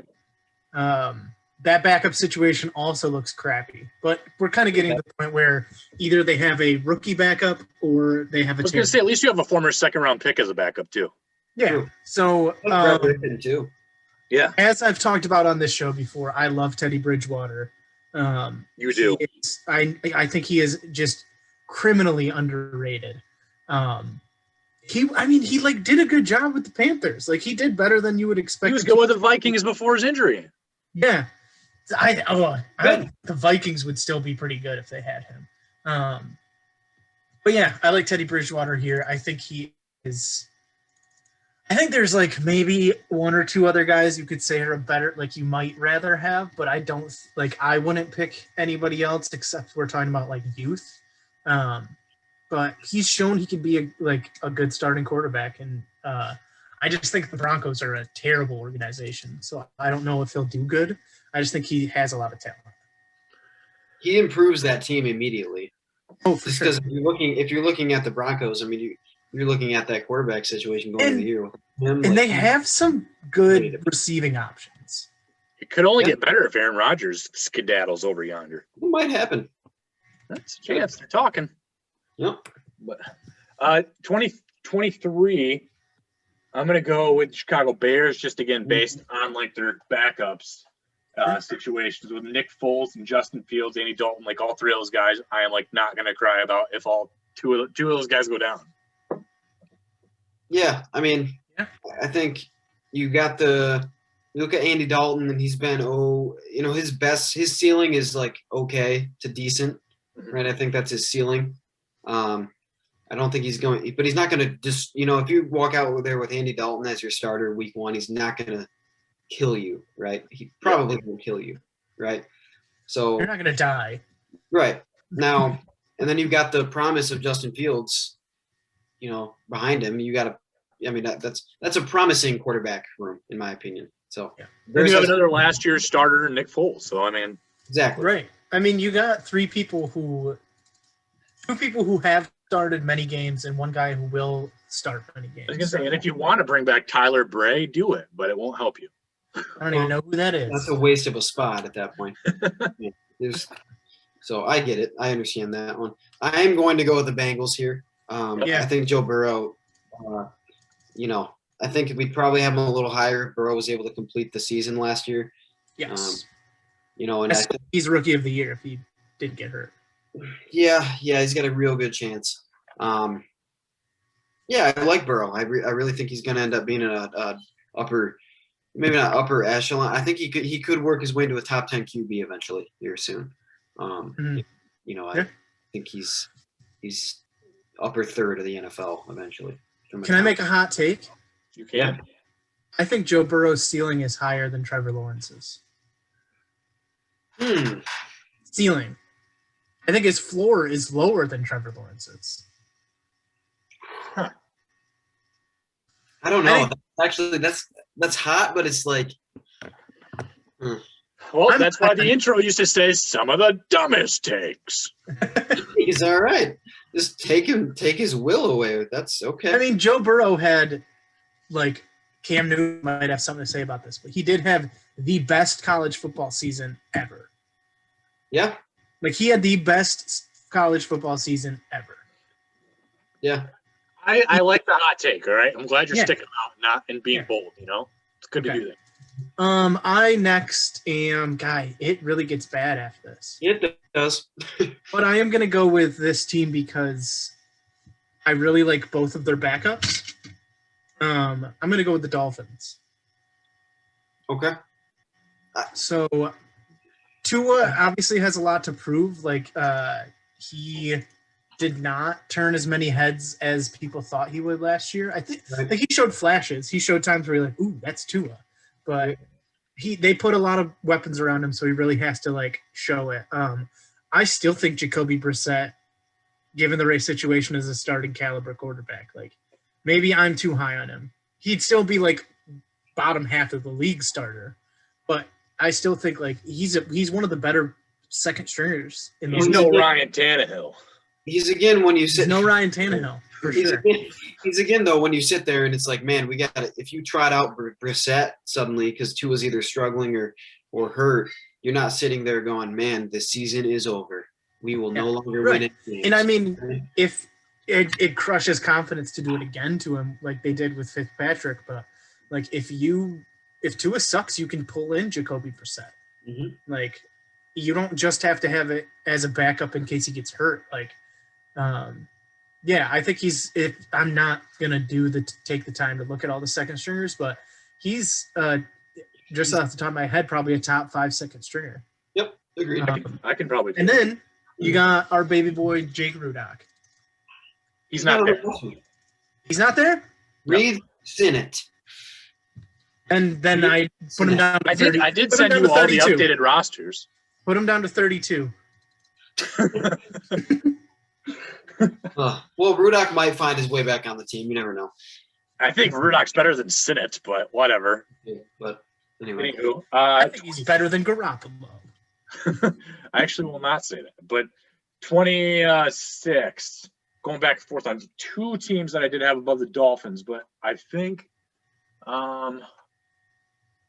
[SPEAKER 2] That backup situation also looks crappy, but we're kind of getting to the point where either they have a rookie backup or they have a.
[SPEAKER 1] I was gonna say at least you have a former second-round pick as a backup too.
[SPEAKER 2] Yeah.
[SPEAKER 3] True.
[SPEAKER 2] So.
[SPEAKER 3] Too.
[SPEAKER 1] Yeah.
[SPEAKER 2] As I've talked about on this show before, I love Teddy Bridgewater.
[SPEAKER 1] You do.
[SPEAKER 2] I think he is just criminally underrated. He like did a good job with the Panthers. Like he did better than you would expect.
[SPEAKER 1] He was good with the Vikings before his injury.
[SPEAKER 2] Yeah. The Vikings would still be pretty good if they had him. But yeah, I like Teddy Bridgewater here. I think there's like maybe one or two other guys you could say are better, like you might rather have, but I wouldn't pick anybody else except we're talking about like youth. But he's shown he can be a good starting quarterback, and I just think the Broncos are a terrible organization, so I don't know if he'll do good. I just think he has a lot of talent.
[SPEAKER 3] He improves that team immediately.
[SPEAKER 2] Oh, for sure.
[SPEAKER 3] Because if you're looking at the Broncos, I mean, you're looking at that quarterback situation going into the year with him.
[SPEAKER 2] And they have some good receiving options.
[SPEAKER 1] It could only get better if Aaron Rodgers skedaddles over yonder.
[SPEAKER 3] It might happen.
[SPEAKER 1] That's a chance. They're talking.
[SPEAKER 3] Yep.
[SPEAKER 1] But 2023, I'm going to go with Chicago Bears just again based on like their backups situations with Nick Foles and Justin Fields, Andy Dalton, like all three of those guys. I am like not going to cry about if all two of those guys go down.
[SPEAKER 3] Yeah, I mean, I think you look at Andy Dalton, and he's been his ceiling is like okay to decent, right? I think that's his ceiling. I don't think he's going, but he's not going to just if you walk out there with Andy Dalton as your starter week 1, he's not going to kill you, right? He probably won't kill you, right? So
[SPEAKER 2] you're not going to die,
[SPEAKER 3] right now. And then you've got the promise of Justin Fields. Behind him, that's a promising quarterback room, in my opinion. So
[SPEAKER 1] then you have another last year's starter, Nick Foles. So I mean,
[SPEAKER 3] exactly
[SPEAKER 2] right. I mean, you got two people who have started many games, and one guy who will start many games.
[SPEAKER 1] I was gonna say, and if you want to bring back Tyler Bray, do it, but it won't help you.
[SPEAKER 2] I don't even know who that is.
[SPEAKER 3] That's a waste of a spot at that point. So I get it. I understand that one. I am going to go with the Bengals here. I think Joe Burrow, I think we'd probably have him a little higher if Burrow was able to complete the season last year.
[SPEAKER 2] Yes.
[SPEAKER 3] And
[SPEAKER 2] he's rookie of the year if he didn't get hurt.
[SPEAKER 3] Yeah, he's got a real good chance. I like Burrow. I really think he's going to end up being an upper, maybe not upper echelon. I think he could work his way into a top 10 QB eventually here soon. I think he's upper third of the NFL eventually.
[SPEAKER 2] Can I make a hot take?
[SPEAKER 1] You can.
[SPEAKER 2] I think Joe Burrow's ceiling is higher than Trevor Lawrence's. Ceiling. I think his floor is lower than Trevor Lawrence's.
[SPEAKER 3] Huh. I don't know. Actually, that's hot, but it's like.
[SPEAKER 1] Well, that's why the intro used to say some of the dumbest takes.
[SPEAKER 3] He's all right. Just take his will away. That's okay.
[SPEAKER 2] I mean, Joe Burrow had, like, Cam Newton might have something to say about this, but he did have the best college football season ever.
[SPEAKER 3] Yeah.
[SPEAKER 2] Like, he had the best college football season ever.
[SPEAKER 3] Yeah.
[SPEAKER 1] I like the hot take, all right? I'm glad you're sticking out and being bold, It's good to do that.
[SPEAKER 2] I next am, it really gets bad after this.
[SPEAKER 3] It does.
[SPEAKER 2] But I am going to go with this team because I really like both of their backups. I'm going to go with the Dolphins.
[SPEAKER 3] Okay.
[SPEAKER 2] So Tua obviously has a lot to prove. Like, he did not turn as many heads as people thought he would last year. I think
[SPEAKER 3] Right.
[SPEAKER 2] like he showed flashes. He showed times where you're like, ooh, that's Tua. But they put a lot of weapons around him, so he really has to like show it. I still think Jacoby Brissett, given the race situation, is a starting caliber quarterback. Like maybe I'm too high on him. He'd still be like bottom half of the league starter, but I still think like he's one of the better second stringers in the
[SPEAKER 1] He's
[SPEAKER 2] league.
[SPEAKER 1] no Ryan Tannehill.
[SPEAKER 3] He's again when you sit.
[SPEAKER 2] He's no Ryan Tannehill for sure.
[SPEAKER 3] He's again though when you sit there and it's like, man, we got to if you trot out Brissett suddenly because Tua's either struggling or hurt, you're not sitting there going, man, the season is over. We will no longer win it.
[SPEAKER 2] And I mean, if it crushes confidence to do it again to him like they did with Fitzpatrick, but like if Tua sucks, you can pull in Jacoby Brissett.
[SPEAKER 3] Mm-hmm.
[SPEAKER 2] Like you don't just have to have it as a backup in case he gets hurt. Like, yeah, I think if I'm not gonna take the time to look at all the second stringers, but he's just off the top of my head probably a top 5 second stringer.
[SPEAKER 3] Yep, agreed.
[SPEAKER 1] I can probably.
[SPEAKER 2] And then you got our baby boy Jake Rudock.
[SPEAKER 1] He's not there.
[SPEAKER 2] He's not there.
[SPEAKER 3] Reed Sinnott.
[SPEAKER 2] And then I put him down.
[SPEAKER 1] I did send you all the updated rosters.
[SPEAKER 2] Put him down to 32.
[SPEAKER 3] Well, Rudock might find his way back on the team. You never know.
[SPEAKER 1] I think Rudock's better than Sinnott, but whatever.
[SPEAKER 3] Yeah, but anyway.
[SPEAKER 1] Anywho,
[SPEAKER 2] I think he's better than Garoppolo.
[SPEAKER 1] I actually will not say that. But 26, going back and forth on 2 teams that I did have above the Dolphins, but I think I'm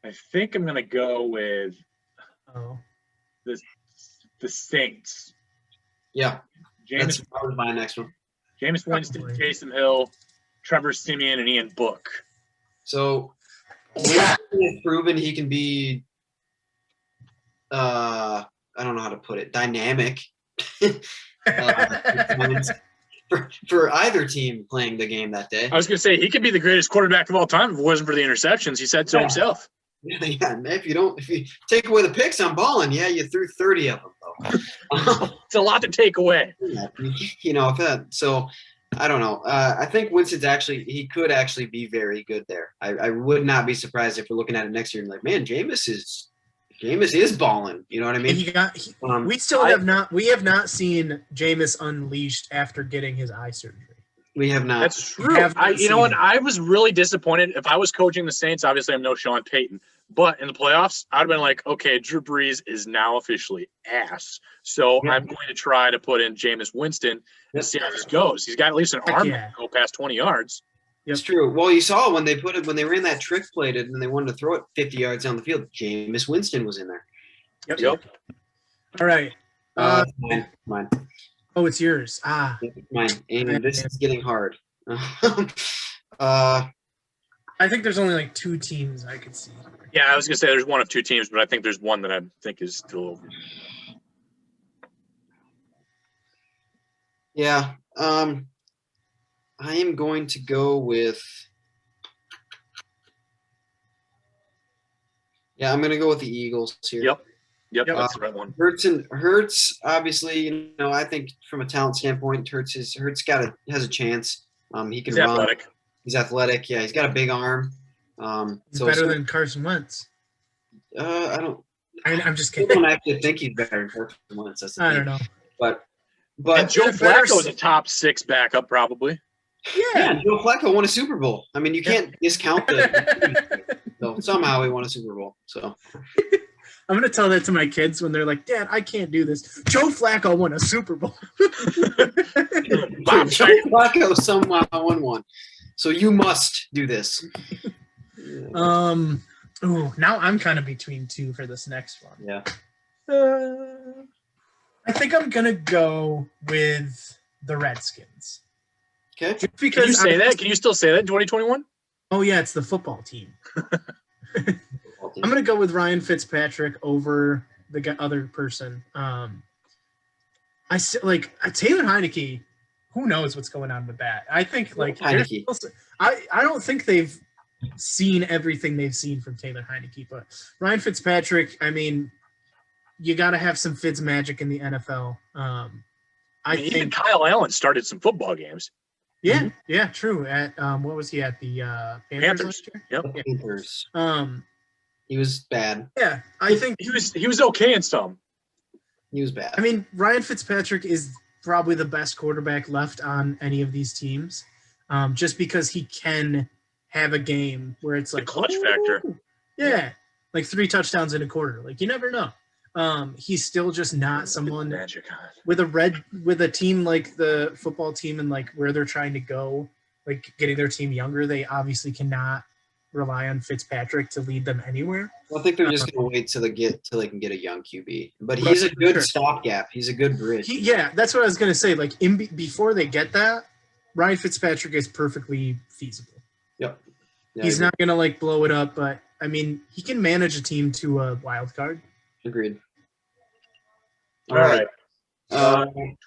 [SPEAKER 1] gonna go with the Saints.
[SPEAKER 3] Yeah.
[SPEAKER 1] James,
[SPEAKER 3] that was my next one.
[SPEAKER 1] Jameis Winston, Taysom Hill, Trevor Siemian, and Ian Book.
[SPEAKER 3] So Winston has proven he can be I don't know how to put it, dynamic for either team playing the game that day.
[SPEAKER 1] I was gonna say he could be the greatest quarterback of all time if it wasn't for the interceptions. He said so himself.
[SPEAKER 3] Yeah, if you take away the picks, I'm balling. Yeah, you threw 30 of them though.
[SPEAKER 1] It's a lot to take away.
[SPEAKER 3] You know, so I don't know. I think Winston's he could actually be very good there. I would not be surprised if we're looking at it next year and like, man, Jameis is balling. You know what I mean?
[SPEAKER 2] We have not seen Jameis unleashed after getting his eye surgery.
[SPEAKER 3] We have not.
[SPEAKER 1] That's true. You know what? I was really disappointed. If I was coaching the Saints, obviously I'm no Sean Payton. But in the playoffs, I'd have been like, okay, Drew Brees is now officially ass. So I'm going to try to put in Jameis Winston and see how this goes. He's got at least an arm to go past 20 yards.
[SPEAKER 3] It's true. Well, you saw when they ran that trick play and they wanted to throw it 50 yards down the field, Jameis Winston was in there.
[SPEAKER 1] Yep.
[SPEAKER 2] All right.
[SPEAKER 3] Mine.
[SPEAKER 2] Oh, it's yours.
[SPEAKER 3] Mine. And this is getting hard.
[SPEAKER 2] I think there's only like 2 teams I could see.
[SPEAKER 1] Yeah, I was going to say there's one of 2 teams, but I think there's one that I think is still over.
[SPEAKER 3] Yeah. I am going to go with I'm going to go with the Eagles here.
[SPEAKER 1] Yep, that's the right one.
[SPEAKER 3] Hurts, obviously, I think from a talent standpoint, Hurts has a chance. He can run.
[SPEAKER 1] Athletic.
[SPEAKER 3] He's athletic. Yeah, he's got a big arm.
[SPEAKER 2] He's better than Carson Wentz. I'm just kidding.
[SPEAKER 3] I don't actually think he's better than Carson Wentz.
[SPEAKER 2] I don't know.
[SPEAKER 3] But
[SPEAKER 1] and Joe Flacco is a top 6 backup, probably.
[SPEAKER 3] Yeah, Joe Flacco won a Super Bowl. I mean, you can't discount so somehow he won a Super Bowl. So
[SPEAKER 2] I'm going to tell that to my kids when they're like, Dad, I can't do this. Joe Flacco won a Super Bowl.
[SPEAKER 3] Joe Flacco somehow won one. So you must do this.
[SPEAKER 2] Now I'm kind of between 2 for this next one.
[SPEAKER 3] Yeah.
[SPEAKER 2] I think I'm going to go with the Redskins.
[SPEAKER 3] Okay.
[SPEAKER 2] Just because
[SPEAKER 1] Can you say that? Can you still say that in 2021?
[SPEAKER 2] Oh, yeah, it's the football team. I'm going to go with Ryan Fitzpatrick over the other person. I Taylor Heineke, who knows what's going on with that? I think
[SPEAKER 3] Heineke.
[SPEAKER 2] I don't think they've seen everything they've seen from Taylor Heineke, but Ryan Fitzpatrick, I mean, you got to have some Fitz magic in the NFL.
[SPEAKER 1] I mean, even Kyle Allen started some football games.
[SPEAKER 2] Yeah, yeah, true. At what was he at the Panthers last year?
[SPEAKER 1] Yep.
[SPEAKER 3] The Panthers.
[SPEAKER 2] He
[SPEAKER 3] was bad.
[SPEAKER 2] Yeah, I think
[SPEAKER 1] he was okay in some.
[SPEAKER 3] He was bad.
[SPEAKER 2] I mean, Ryan Fitzpatrick is probably the best quarterback left on any of these teams, just because he can have a game where it's like
[SPEAKER 1] the clutch factor.
[SPEAKER 2] Yeah, like 3 touchdowns in a quarter. Like you never know. He's still just not someone with a team like the football team and like where they're trying to go, like getting their team younger. They obviously cannot rely on Fitzpatrick to lead them anywhere.
[SPEAKER 3] Well, I think they're just going to wait till they can get a young QB. But he's a good stopgap. He's a good bridge.
[SPEAKER 2] Yeah, that's what I was going to say. Like before they get that, Ryan Fitzpatrick is perfectly feasible.
[SPEAKER 3] Yep. Yeah,
[SPEAKER 2] he's not going to like blow it up, but I mean, he can manage a team to a wild card.
[SPEAKER 3] Agreed.
[SPEAKER 1] All right.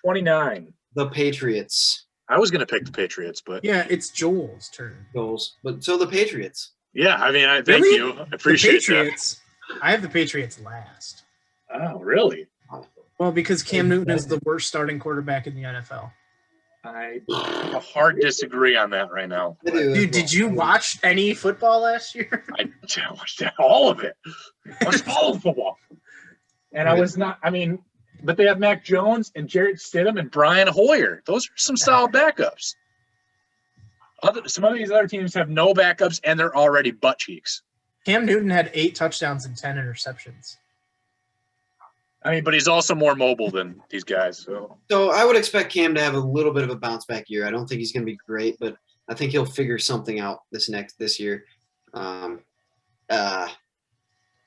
[SPEAKER 1] 29.
[SPEAKER 3] The Patriots.
[SPEAKER 1] I was going to pick the Patriots, but
[SPEAKER 2] yeah, it's Joel's turn.
[SPEAKER 3] But so the Patriots.
[SPEAKER 1] Yeah, I mean, thank you. I appreciate that.
[SPEAKER 2] I have the Patriots last.
[SPEAKER 1] Oh, really?
[SPEAKER 2] Well, because Cam Newton is the worst starting quarterback in the NFL.
[SPEAKER 1] I hard disagree on that right now.
[SPEAKER 2] Dude, did you watch any football last year?
[SPEAKER 1] I watched all of it. I watched all of football. And I was not, I mean, but they have Mac Jones and Jarrett Stidham and Brian Hoyer. Those are some solid backups. Some of these other teams have no backups, and they're already butt cheeks.
[SPEAKER 2] Cam Newton had 8 touchdowns and 10 interceptions.
[SPEAKER 1] I mean, but he's also more mobile than these guys. So
[SPEAKER 3] I would expect Cam to have a little bit of a bounce back year. I don't think he's going to be great, but I think he'll figure something out this year.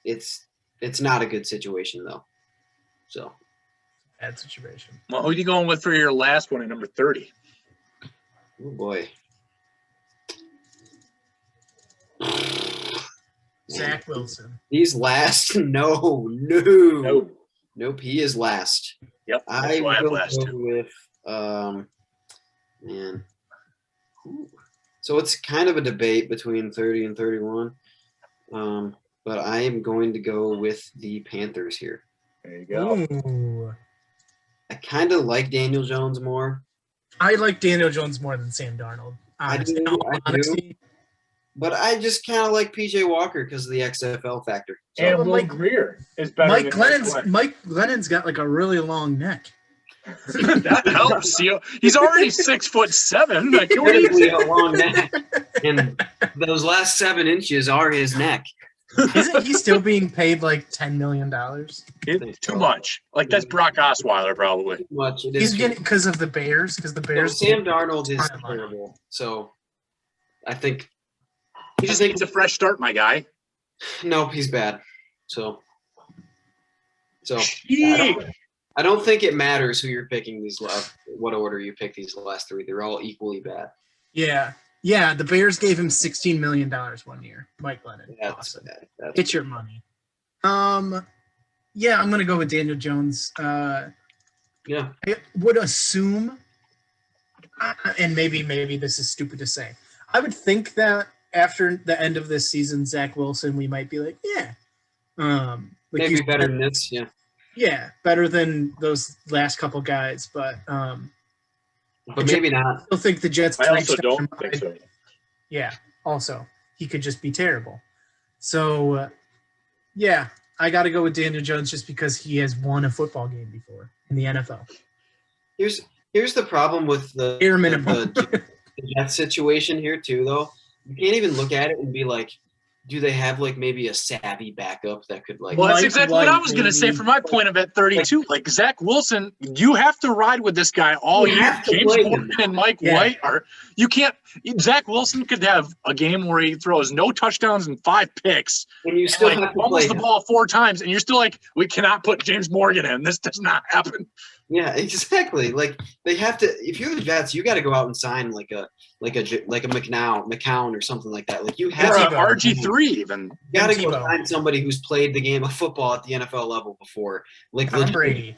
[SPEAKER 3] It's not a good situation though. So
[SPEAKER 2] bad situation.
[SPEAKER 1] Well, who are you going with for your last one at number 30?
[SPEAKER 3] Oh boy.
[SPEAKER 2] Zach Wilson.
[SPEAKER 3] He's last. Nope. He is last.
[SPEAKER 1] Yep.
[SPEAKER 3] I will go with man. So it's kind of a debate between 30 and 31. But I am going to go with the Panthers here.
[SPEAKER 1] There you go.
[SPEAKER 2] Ooh.
[SPEAKER 3] I kind of like Daniel Jones more.
[SPEAKER 2] I like Daniel Jones more than Sam Darnold. Honestly.
[SPEAKER 3] I do. But I just kind of like PJ Walker because of the XFL factor.
[SPEAKER 1] So, and Will Greer is better.
[SPEAKER 2] Mike Glennon's got like a really long neck.
[SPEAKER 1] That helps. He's already 6'7". Like,
[SPEAKER 3] a long neck, and those last 7 inches are his neck.
[SPEAKER 2] Isn't he still being paid like $10 million?
[SPEAKER 1] Too much. Like that's Brock Osweiler probably.
[SPEAKER 3] Too much.
[SPEAKER 2] He's getting because of the Bears. Because the Bears.
[SPEAKER 3] Sam Darnold is terrible. So I think
[SPEAKER 1] he just needs a fresh start, my guy.
[SPEAKER 3] Nope, he's bad. So I don't think it matters who you're picking these what order you pick these last 3. They're all equally bad.
[SPEAKER 2] Yeah, the Bears gave him $16 million one year. Mike Glennon.
[SPEAKER 3] That's
[SPEAKER 2] awesome.
[SPEAKER 3] bad.
[SPEAKER 2] Get your money. Yeah, I'm gonna go with Daniel Jones.
[SPEAKER 3] Yeah.
[SPEAKER 2] I would assume, and maybe this is stupid to say. I would think that after the end of this season, Zach Wilson, we might be like,
[SPEAKER 3] maybe better than this. Yeah.
[SPEAKER 2] Yeah, better than those last couple guys, but
[SPEAKER 3] maybe not.
[SPEAKER 2] I still think the Jets.
[SPEAKER 1] I also don't think so.
[SPEAKER 2] Yeah. Also, he could just be terrible. So, yeah, I got to go with Daniel Jones just because he has won a football game before in the NFL.
[SPEAKER 3] Here's the problem with the Jets situation here too, though. You can't even look at it and be like, do they have like maybe a savvy backup that could like?
[SPEAKER 1] Well, that's exactly what I was going to say from my point of at 32. Like Zach Wilson, you have to ride with this guy all year. James Morgan and Mike White you can't. Zach Wilson could have a game where he throws no touchdowns and 5 picks,
[SPEAKER 3] and you still have to
[SPEAKER 1] almost the ball 4 times, and you're still like, we cannot put James Morgan in. This does not happen.
[SPEAKER 3] Yeah, exactly. Like they have to. If you're the Jets, you got to go out and sign like a McCown or something like that. Like you have
[SPEAKER 1] to RG3 even.
[SPEAKER 3] You got to go find somebody who's played the game of football at the NFL level before. Like
[SPEAKER 2] Tom Brady.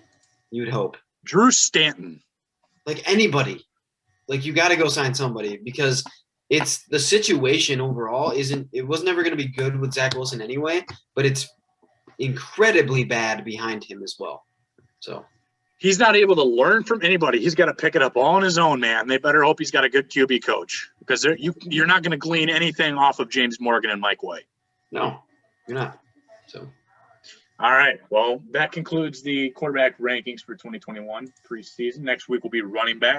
[SPEAKER 3] You would hope.
[SPEAKER 1] Drew Stanton.
[SPEAKER 3] Like anybody. Like you got to go sign somebody because it's the situation overall it was never going to be good with Zach Wilson anyway, but it's incredibly bad behind him as well. So
[SPEAKER 1] he's not able to learn from anybody. He's got to pick it up all on his own, man. They better hope he's got a good QB coach because you're not going to glean anything off of James Morgan and Mike White.
[SPEAKER 3] No, you're not. So.
[SPEAKER 1] All right. Well, that concludes the quarterback rankings for 2021 preseason. Next week will be running back.